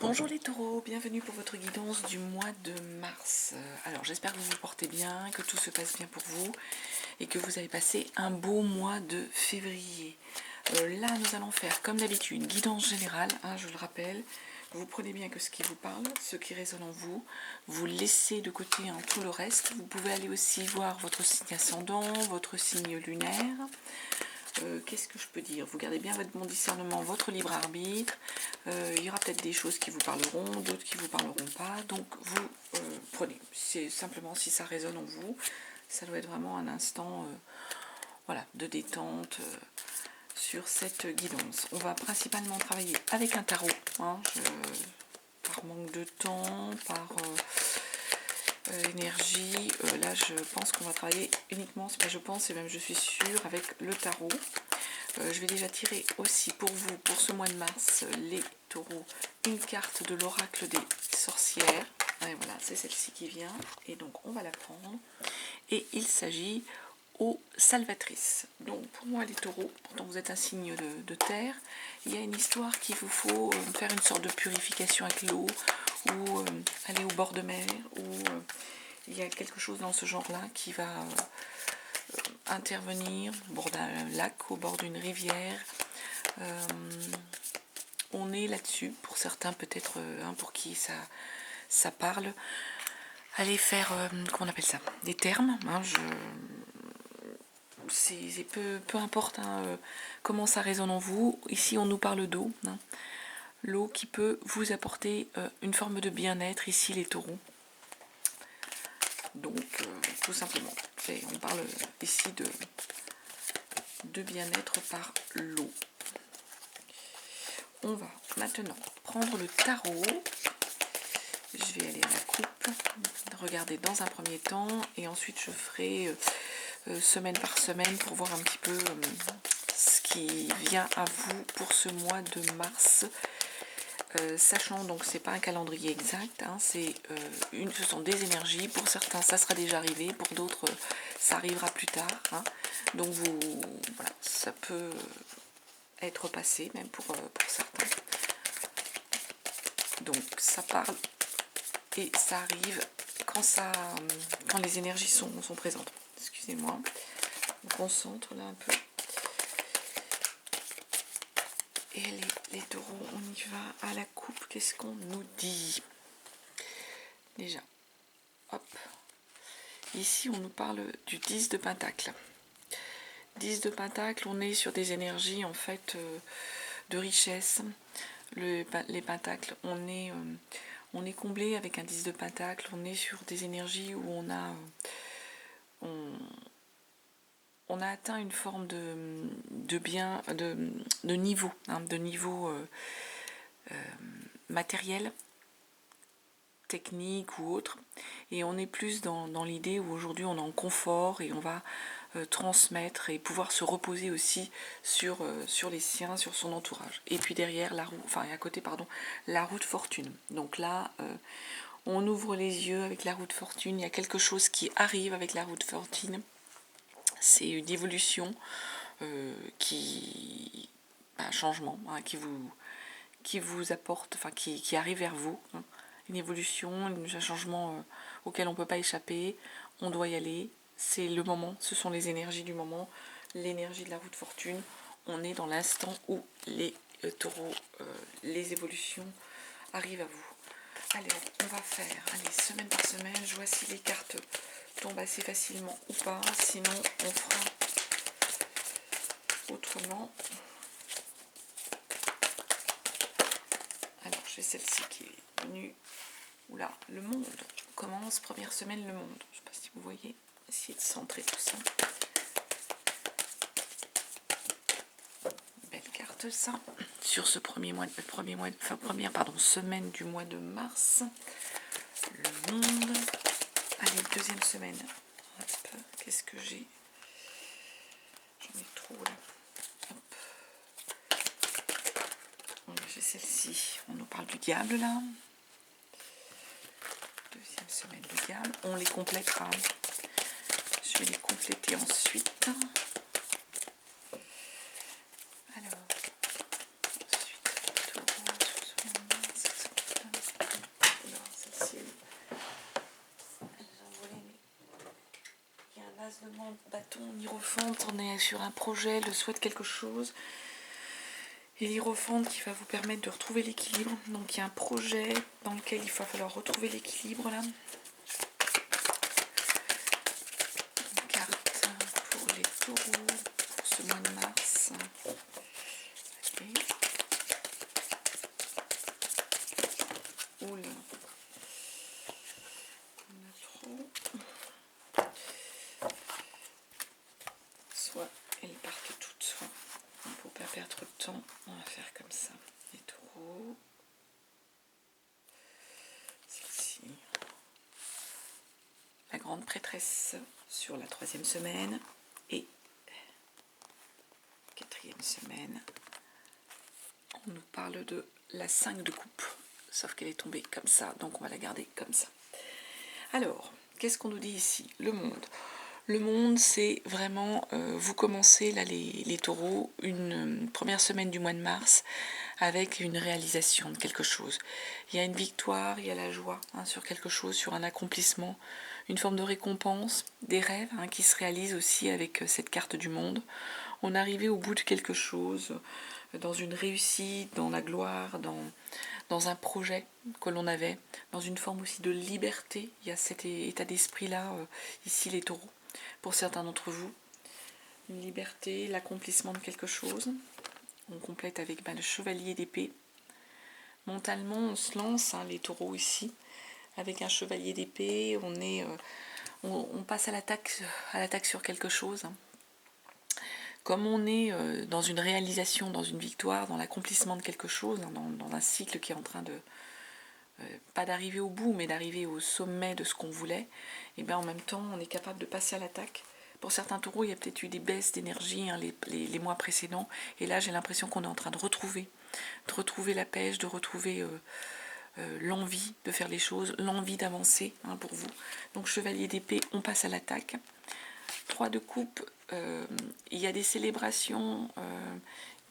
Bonjour les taureaux, bienvenue pour votre guidance du mois de mars. Alors j'espère que vous vous portez bien, que tout se passe bien pour vous et que vous avez passé un beau mois de février. Là nous allons faire comme d'habitude guidance générale, je le rappelle. Vous prenez bien que ce qui vous parle, ce qui résonne en vous, vous laissez de côté tout le reste. Vous pouvez aller aussi voir votre signe ascendant, votre signe lunaire. Qu'est-ce que je peux dire? Vous gardez bien votre bon discernement, votre libre arbitre. Il y aura peut-être des choses qui vous parleront, d'autres qui ne vous parleront pas. Donc vous prenez. C'est simplement si ça résonne en vous. Ça doit être vraiment un instant voilà, de détente sur cette guidance. On va principalement travailler avec un tarot. Par manque de temps, par énergie. Là, je pense qu'on va travailler uniquement, c'est pas je pense, et même je suis sûre, avec le tarot. Je vais déjà tirer aussi pour vous, pour ce mois de mars, les taureaux, une carte de l'oracle des sorcières. Et voilà, c'est celle-ci qui vient. Et donc, on va la prendre. Et il s'agit aux salvatrices. Donc, pour moi, les taureaux, pourtant vous êtes un signe de terre, il y a une histoire qu'il vous faut faire une sorte de purification avec l'eau, ou aller au bord de mer, ou il y a quelque chose dans ce genre-là qui va intervenir au bord d'un lac, au bord d'une rivière. On est là-dessus, pour certains peut-être, pour qui ça parle. Allez faire, comment on appelle ça, des termes. C'est peu importe comment ça résonne en vous. Ici, on nous parle d'eau. L'eau qui peut vous apporter une forme de bien-être, ici les taureaux. Donc, tout simplement, on parle ici de bien-être par l'eau. On va maintenant prendre le tarot. Je vais aller à la coupe, regarder dans un premier temps, et ensuite je ferai semaine par semaine pour voir un petit peu ce qui vient à vous pour ce mois de mars. Sachant donc c'est pas un calendrier exact, ce sont des énergies. Pour certains ça sera déjà arrivé, pour d'autres ça arrivera plus tard. Donc voilà, ça peut être passé même pour certains. Donc ça parle et ça arrive quand les énergies sont présentes. Excusez-moi, on concentre là un peu. Et les taureaux, on y va à la coupe. Qu'est-ce qu'on nous dit? Déjà, hop. Ici, on nous parle du 10 de Pentacle. 10 de Pentacle, on est sur des énergies en fait de richesse. Les Pentacles, on est comblé avec un 10 de Pentacle. On est sur des énergies où on a atteint une forme de bien, de niveau, de niveau matériel, technique ou autre, et on est plus dans l'idée où aujourd'hui on est en confort et on va transmettre et pouvoir se reposer aussi sur les siens, sur son entourage. Et puis derrière à côté la roue de fortune. Donc là on ouvre les yeux avec la roue de fortune, il y a quelque chose qui arrive avec la roue de fortune. C'est une évolution un changement qui vous apporte, qui arrive vers vous. Une évolution, un changement auquel on ne peut pas échapper. On doit y aller. C'est le moment, ce sont les énergies du moment, l'énergie de la roue de fortune. On est dans l'instant où les taureaux, les évolutions arrivent à vous. Allez, on va faire, semaine par semaine, je vois si les cartes tombent assez facilement ou pas, sinon on fera autrement. Alors, j'ai celle-ci qui est venue. Oula, le monde commence, première semaine, le monde. Je ne sais pas si vous voyez, essayer de centrer tout ça. Belle carte ça. Sur ce première semaine du mois de mars. Le monde. Allez, deuxième semaine. Hop, qu'est-ce que j'ai? J'en ai trop là. Hop. J'ai celle-ci. On nous parle du diable là. Deuxième semaine du diable. On les complétera. Je vais les compléter ensuite. Alors, ensuite, As de bâton, l'hiérophante, on est sur un projet, le souhait de quelque chose. Et l'hiérophante qui va vous permettre de retrouver l'équilibre. Donc il y a un projet dans lequel il va falloir retrouver l'équilibre là. Une carte pour les taureaux pour ce mois de mars. Okay. Oula. On a trop. Soit elles partent toutes, soit pour ne pas perdre trop de temps, on va faire comme ça. Les taureaux. Celle-ci. La grande prêtresse sur la 3e semaine et 4e semaine. On nous parle de la 5 de coupe, sauf qu'elle est tombée comme ça, donc on va la garder comme ça. Alors, qu'est-ce qu'on nous dit ici? Le monde. Le monde, c'est vraiment, vous commencez là les taureaux, une première semaine du mois de mars avec une réalisation de quelque chose. Il y a une victoire, il y a la joie sur quelque chose, sur un accomplissement, une forme de récompense, des rêves qui se réalisent aussi avec cette carte du monde. On est arrivé au bout de quelque chose, dans une réussite, dans la gloire, dans un projet que l'on avait, dans une forme aussi de liberté. Il y a cet état d'esprit-là, ici les taureaux. Pour certains d'entre vous, une liberté, l'accomplissement de quelque chose. On complète avec le chevalier d'épée. Mentalement, on se lance, les taureaux ici, avec un chevalier d'épée. On passe à l'attaque sur quelque chose. Comme on est dans une réalisation, dans une victoire, dans l'accomplissement de quelque chose, dans un cycle qui est en train de, pas d'arriver au bout, mais d'arriver au sommet de ce qu'on voulait, et bien en même temps, on est capable de passer à l'attaque. Pour certains taureaux, il y a peut-être eu des baisses d'énergie les mois précédents, et là, j'ai l'impression qu'on est en train de retrouver la pêche, de retrouver l'envie de faire les choses, l'envie d'avancer pour vous. Donc, chevalier d'épée, on passe à l'attaque. 3 de coupe, il y a des célébrations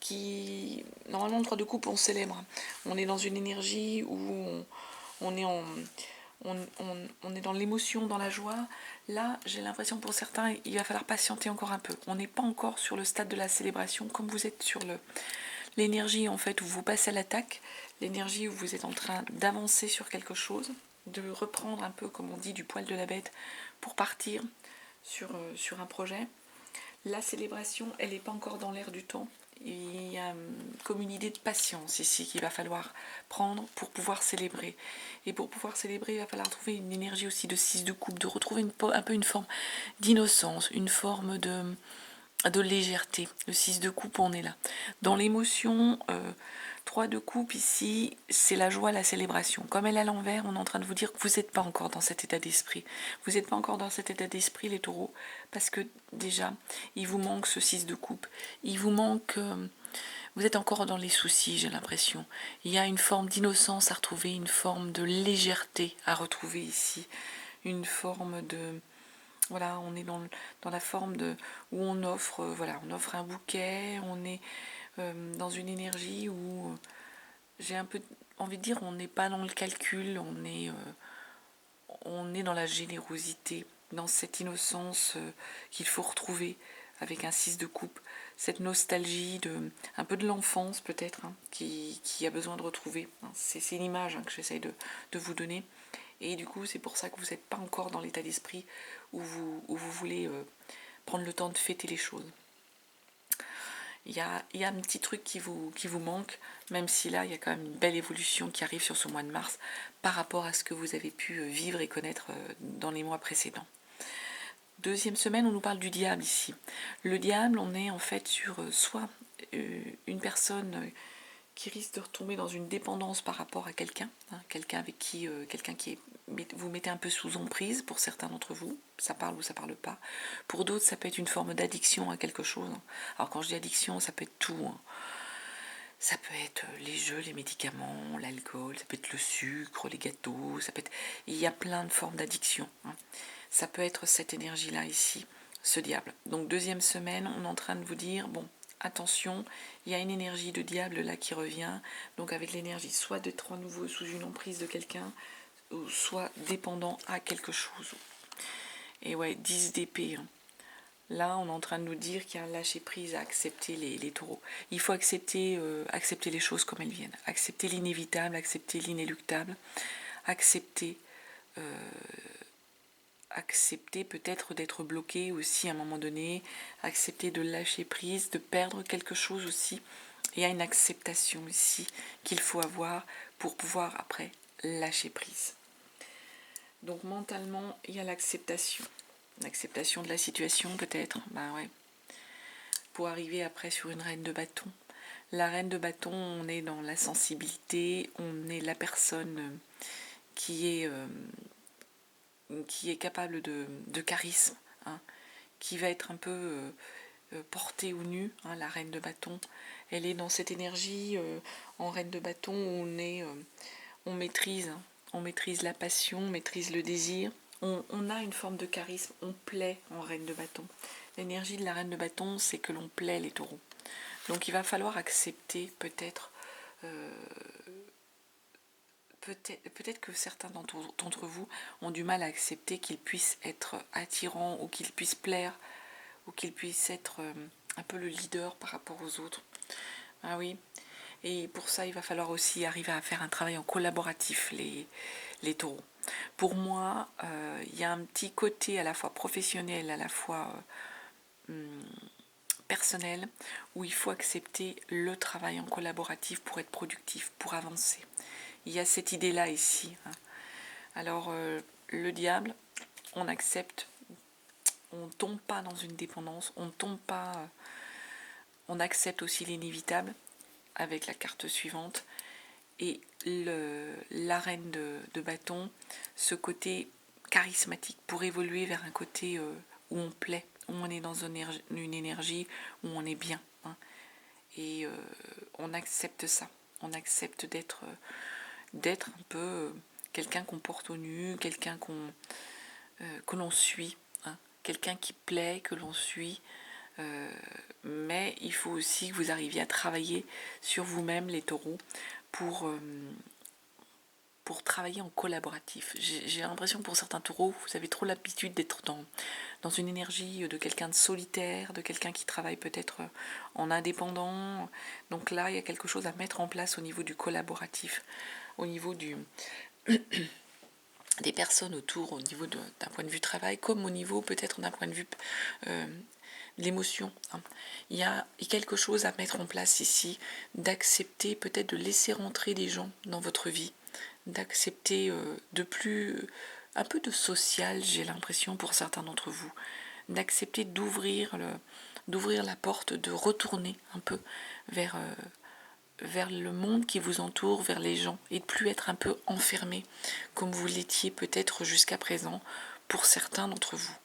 qui... Normalement, le 3 de coupe, on célèbre. On est dans une énergie où on est dans l'émotion, dans la joie. Là, j'ai l'impression pour certains, il va falloir patienter encore un peu. On n'est pas encore sur le stade de la célébration, comme vous êtes sur l'énergie en fait où vous passez à l'attaque, l'énergie où vous êtes en train d'avancer sur quelque chose, de reprendre un peu, comme on dit, du poil de la bête pour partir sur un projet. La célébration, elle n'est pas encore dans l'air du temps. Il y a comme une idée de patience ici qu'il va falloir prendre pour pouvoir célébrer. Et pour pouvoir célébrer, il va falloir trouver une énergie aussi de 6 de coupe, de retrouver un peu une forme d'innocence, une forme de légèreté. Le 6 de coupe, on est là. Dans l'émotion, 3 de coupe ici, c'est la joie, la célébration. Comme elle est à l'envers, on est en train de vous dire que vous n'êtes pas encore dans cet état d'esprit. Vous n'êtes pas encore dans cet état d'esprit, les taureaux, parce que déjà, il vous manque ce 6 de coupe. Il vous manque... vous êtes encore dans les soucis, j'ai l'impression. Il y a une forme d'innocence à retrouver, une forme de légèreté à retrouver ici. Une forme de... Voilà, on est dans la forme où on offre, on offre un bouquet, on est dans une énergie où j'ai un peu envie de dire, on n'est pas dans le calcul, on est dans la générosité, dans cette innocence qu'il faut retrouver avec un 6 de coupe, cette nostalgie un peu de l'enfance peut-être, qui a besoin de retrouver. C'est une image que j'essaye de vous donner. Et du coup, c'est pour ça que vous n'êtes pas encore dans l'état d'esprit où vous voulez prendre le temps de fêter les choses. Il y a un petit truc qui vous manque, même si là, il y a quand même une belle évolution qui arrive sur ce mois de mars par rapport à ce que vous avez pu vivre et connaître dans les mois précédents. 2e semaine, on nous parle du diable ici. Le diable, on est en fait sur soit une personne qui risque de retomber dans une dépendance par rapport à quelqu'un, quelqu'un avec qui, vous mettez un peu sous emprise pour certains d'entre vous, ça parle ou ça parle pas. Pour d'autres, ça peut être une forme d'addiction à quelque chose. Alors quand je dis addiction, ça peut être tout. Ça peut être les jeux, les médicaments, l'alcool, ça peut être le sucre, les gâteaux, ça peut être... Il y a plein de formes d'addiction. Ça peut être cette énergie-là ici, ce diable. Donc 2e semaine, on est en train de vous dire, bon, attention, il y a une énergie de diable là qui revient, donc avec l'énergie soit d'être à nouveau sous une emprise de quelqu'un, soit dépendant à quelque chose. Et ouais, 10 d'épée. Là, on est en train de nous dire qu'il y a un lâcher-prise à accepter les taureaux. Il faut accepter, accepter les choses comme elles viennent. Accepter l'inévitable, accepter l'inéluctable. Accepter, accepter peut-être d'être bloqué aussi à un moment donné. Accepter de lâcher prise, de perdre quelque chose aussi. Il y a une acceptation ici qu'il faut avoir pour pouvoir après lâcher prise. Donc mentalement, il y a l'acceptation. L'acceptation de la situation peut-être. Ben ouais. Pour arriver après sur une reine de bâton. La reine de bâton, on est dans la sensibilité, on est la personne qui est capable de charisme, hein, qui va être un peu portée ou nue, hein, la reine de bâton. Elle est dans cette énergie en reine de bâton où on maîtrise, hein, on maîtrise la passion, on maîtrise le désir. On a une forme de charisme, on plaît en reine de bâton. L'énergie de la reine de bâton, c'est que l'on plaît les taureaux. Donc il va falloir accepter peut-être peut-être que certains d'entre vous ont du mal à accepter qu'ils puissent être attirants ou qu'ils puissent plaire ou qu'ils puissent être un peu le leader par rapport aux autres. Ah oui. Et pour ça, il va falloir aussi arriver à faire un travail en collaboratif, les taureaux. Pour moi, il y a un petit côté à la fois professionnel, à la fois personnel, où il faut accepter le travail en collaboratif pour être productif, pour avancer. Il y a cette idée-là ici. Hein. Alors, le diable, on accepte, on ne tombe pas dans une dépendance, on ne tombe pas, on accepte aussi l'inévitable avec la carte suivante. Et la reine de bâton, ce côté charismatique pour évoluer vers un côté où on plaît, où on est dans une énergie où on est bien. Hein. Et on accepte ça. On accepte d'être un peu quelqu'un qu'on porte au nu, quelqu'un que l'on suit, hein. Quelqu'un qui plaît, que l'on suit. Mais il faut aussi que vous arriviez à travailler sur vous-même, les taureaux, pour travailler en collaboratif. J'ai l'impression que pour certains taureaux, vous avez trop l'habitude d'être dans une énergie de quelqu'un de solitaire, de quelqu'un qui travaille peut-être en indépendant. Donc là, il y a quelque chose à mettre en place au niveau du collaboratif, au niveau des personnes autour, au niveau d'un point de vue travail, comme au niveau peut-être d'un point de vue l'émotion. Hein. Il y a quelque chose à mettre en place ici, d'accepter peut-être de laisser rentrer des gens dans votre vie, d'accepter un peu de social, j'ai l'impression pour certains d'entre vous, d'accepter d'ouvrir la porte, de retourner un peu vers le monde qui vous entoure, vers les gens, et de plus être un peu enfermé, comme vous l'étiez peut-être jusqu'à présent pour certains d'entre vous.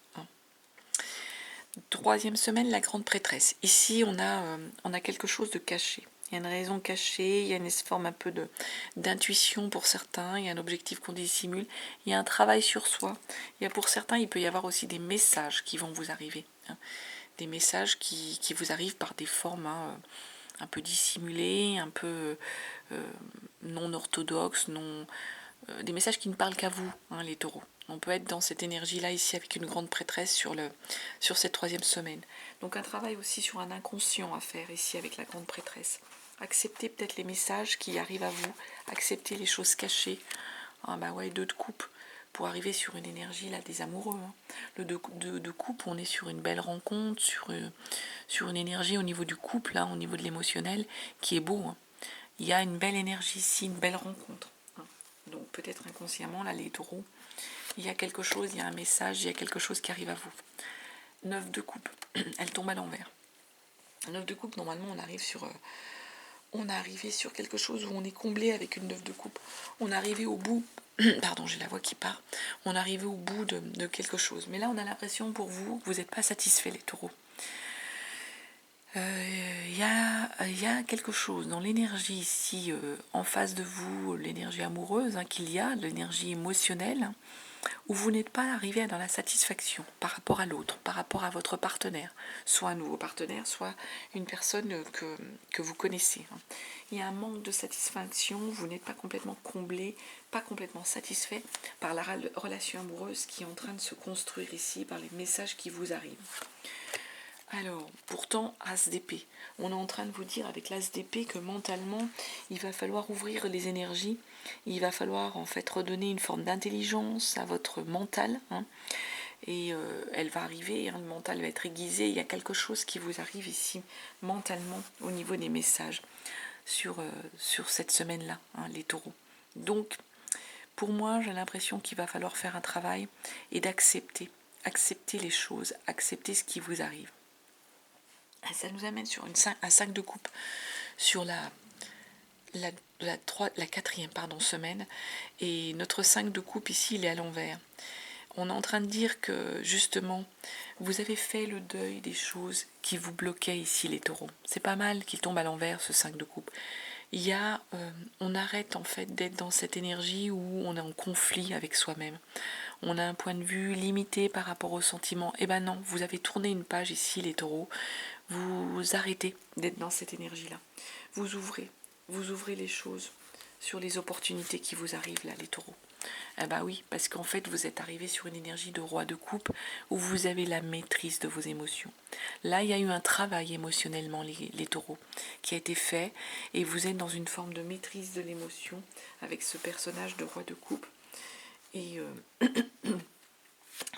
Troisième semaine, la grande prêtresse. Ici, on a quelque chose de caché. Il y a une raison cachée, il y a une forme un peu d'intuition pour certains, il y a un objectif qu'on dissimule, il y a un travail sur soi. Il y a pour certains, il peut y avoir aussi des messages qui vont vous arriver. Hein. Des messages qui vous arrivent par des formes un peu dissimulées, un peu non orthodoxes, des messages qui ne parlent qu'à vous, hein, les taureaux. On peut être dans cette énergie-là ici avec une grande prêtresse sur cette troisième semaine. Donc un travail aussi sur un inconscient à faire ici avec la grande prêtresse. Accepter peut-être les messages qui arrivent à vous, accepter les choses cachées. Ah bah ouais, 2 de coupe pour arriver sur une énergie là des amoureux. Hein. Le 2 de coupe, on est sur une belle rencontre, sur une énergie au niveau du couple, hein, au niveau de l'émotionnel, qui est beau. Hein. Il y a une belle énergie ici, une belle rencontre. Hein. Donc peut-être inconsciemment, là, les taureaux, il y a quelque chose, il y a un message, il y a quelque chose qui arrive à vous. 9 de coupe, elle tombe à l'envers. 9 de coupe, normalement, on est arrivé sur quelque chose où on est comblé avec une 9 de coupe. On est arrivé au bout, pardon, j'ai la voix qui part, on est arrivé au bout de quelque chose. Mais là, on a l'impression pour vous que vous n'êtes pas satisfait, les taureaux. Il y a quelque chose dans l'énergie ici en face de vous, l'énergie amoureuse qu'il y a, l'énergie émotionnelle. où vous n'êtes pas arrivé dans la satisfaction par rapport à l'autre, par rapport à votre partenaire, soit un nouveau partenaire, soit une personne que vous connaissez. Il y a un manque de satisfaction, vous n'êtes pas complètement comblé, pas complètement satisfait par la relation amoureuse qui est en train de se construire ici, par les messages qui vous arrivent. Alors, pourtant, As d'épée. On est en train de vous dire avec l'As d'épée que mentalement, il va falloir ouvrir les énergies. Il va falloir en fait redonner une forme d'intelligence à votre mental. Et elle va arriver, le mental va être aiguisé. Il y a quelque chose qui vous arrive ici mentalement au niveau des messages sur cette semaine-là, les taureaux. Donc, pour moi, j'ai l'impression qu'il va falloir faire un travail et d'accepter. Accepter les choses, accepter ce qui vous arrive. Ça nous amène sur un 5 de coupe sur la quatrième semaine. Et notre 5 de coupe ici, il est à l'envers. On est en train de dire que justement, vous avez fait le deuil des choses qui vous bloquaient ici, les taureaux. C'est pas mal qu'il tombe à l'envers, ce 5 de coupe. On arrête en fait d'être dans cette énergie où on est en conflit avec soi-même. On a un point de vue limité par rapport aux sentiments. Eh ben non, vous avez tourné une page ici, les taureaux. Vous arrêtez d'être dans cette énergie-là. Vous ouvrez les choses sur les opportunités qui vous arrivent là, les taureaux. Eh ben oui, parce qu'en fait, vous êtes arrivé sur une énergie de roi de coupe où vous avez la maîtrise de vos émotions. Là, il y a eu un travail émotionnellement, les taureaux, qui a été fait et vous êtes dans une forme de maîtrise de l'émotion avec ce personnage de roi de coupe. Et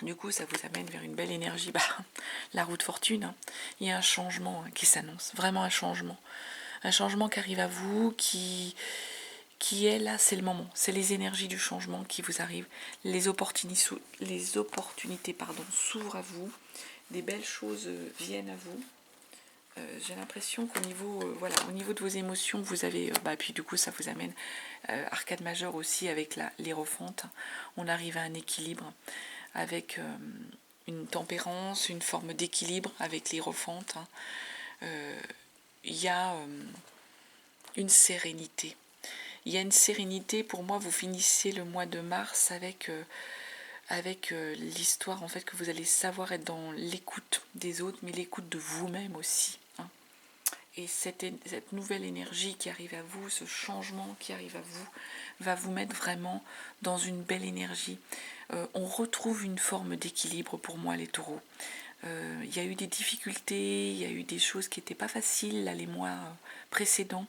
du coup, ça vous amène vers une belle énergie. La roue de fortune, il y a un changement qui s'annonce, vraiment un changement. Un changement qui arrive à vous, qui est là, c'est le moment. C'est les énergies du changement qui vous arrivent. Les opportunités s'ouvrent à vous. Des belles choses viennent à vous. J'ai l'impression qu'au niveau, au niveau de vos émotions, vous avez, puis du coup ça vous amène arcade majeure aussi avec l'hiérophante. On arrive à un équilibre avec une tempérance, une forme d'équilibre avec l'hiérophante. Il y a une sérénité. Il y a une sérénité, pour moi, vous finissez le mois de mars avec l'histoire en fait que vous allez savoir être dans l'écoute des autres, mais l'écoute de vous-même aussi. Et cette nouvelle énergie qui arrive à vous, ce changement qui arrive à vous, va vous mettre vraiment dans une belle énergie. On retrouve une forme d'équilibre pour moi, les taureaux. Il y a eu des difficultés, il y a eu des choses qui n'étaient pas faciles là, les mois précédents.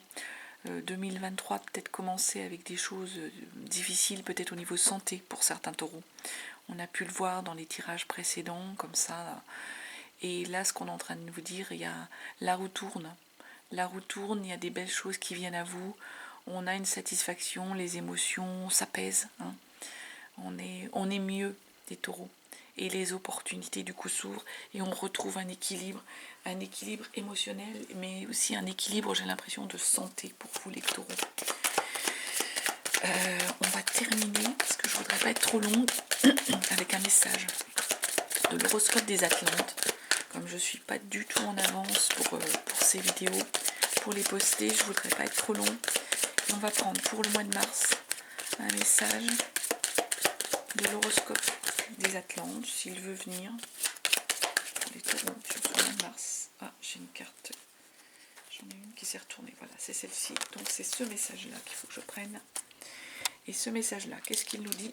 2023 peut-être commencer avec des choses difficiles, peut-être au niveau santé pour certains taureaux. On a pu le voir dans les tirages précédents, comme ça. Et là, ce qu'on est en train de vous dire, il y a la roue tourne. La roue tourne, il y a des belles choses qui viennent à vous. On a une satisfaction, les émotions s'apaisent. On est mieux, des taureaux. Et les opportunités du coup s'ouvrent et on retrouve un équilibre émotionnel, mais aussi un équilibre, j'ai l'impression, de santé pour vous les taureaux. On va terminer, parce que je ne voudrais pas être trop longue, avec un message de l'horoscope des Atlantes. Comme je ne suis pas du tout en avance pour ces vidéos, pour les poster, je ne voudrais pas être trop long. Et on va prendre pour le mois de mars un message de l'horoscope des Atlantes, s'il veut venir. Les taureaux sur ce mois de mars. Ah, j'ai une carte. J'en ai une qui s'est retournée. Voilà, c'est celle-ci. Donc c'est ce message-là qu'il faut que je prenne. Et ce message-là, qu'est-ce qu'il nous dit ?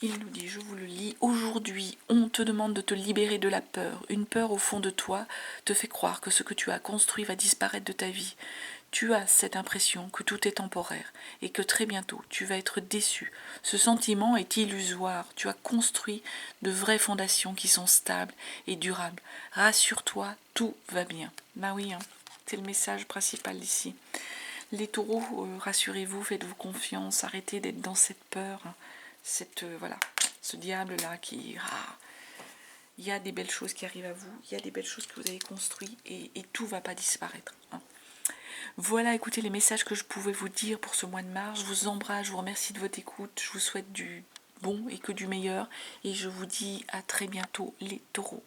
Il nous dit, je vous le lis, aujourd'hui, on te demande de te libérer de la peur. Une peur au fond de toi te fait croire que ce que tu as construit va disparaître de ta vie. Tu as cette impression que tout est temporaire et que très bientôt tu vas être déçu. Ce sentiment est illusoire. Tu as construit de vraies fondations qui sont stables et durables. Rassure-toi, tout va bien. Ben oui, c'est le message principal ici. Les taureaux, rassurez-vous, faites-vous confiance, arrêtez d'être dans cette peur, ce diable-là qui... il y a des belles choses qui arrivent à vous, il y a des belles choses que vous avez construites et tout ne va pas disparaître. Voilà, écoutez les messages que je pouvais vous dire pour ce mois de mars. Je vous embrasse, je vous remercie de votre écoute, je vous souhaite du bon et que du meilleur. Et je vous dis à très bientôt les taureaux.